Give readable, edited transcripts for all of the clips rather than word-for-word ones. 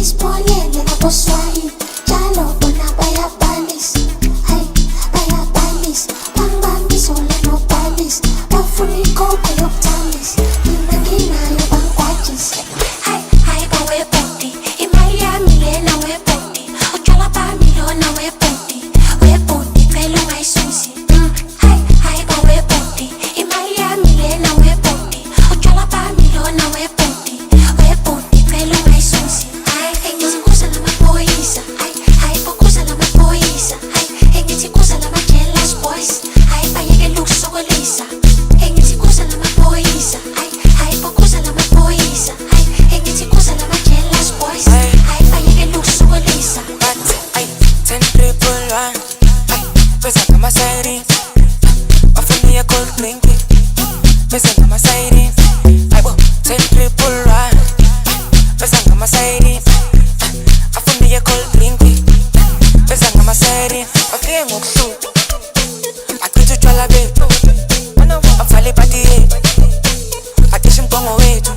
sisibonele naboswahili njalo bona bayabalisa. Hey, bayabalisa, bangibambisa nobhalisa, bafuna ikoko yokuthambisa, mina nginayo bangigwajisa. Hayi bawebhodi, imali yami lena webhodi, utshwala bami lona webhodi, webhodi cela ungayisusi. Hayi bawebhodi, imali yami lena webhodi, utshwala bami lona webhodi, webhodi cela ungayisusi. Engithi kuza lamaphoyisa, bokuza lamaphoyisa, engithi kuza lama-jealous boys, bayekela ukusokolisa. Engithi kuza lamaphoyisa, bokuza lamaphoyisa, engithi kuza lama-jealous boys, bayekela ukusokolisa. Ten triple one, pesa kama siren, wafuni ya cold drink, pesa kama siren. Ten triple one, pesa kama siren, wafuni ya cold drink, pesa kama siren. Wafike ngokusuku, achithi utshwala bethu, afale ipati yethu, acishe umgongo wethu.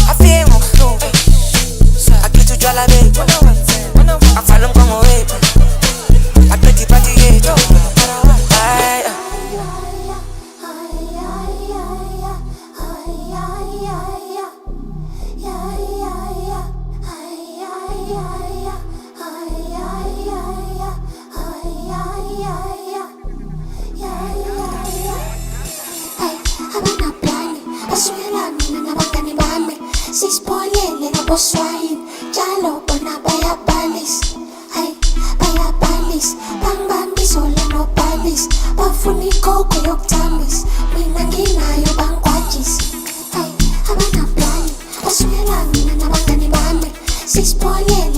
Wafike ngokusuku, achithi utshwala bethu, afale umgongo wethu, aqede ipati yethu. Abanaplani basukela mina nabangani bami, sisibonele naboswahili njalo bona bayabalisa. Bayabalisa, bangibambisa nobhalisa, bafuna ikoko yokuthambisa, mina nginayo bangigwajisa. Abanaplani basukela mina nabangani bami, sisibonele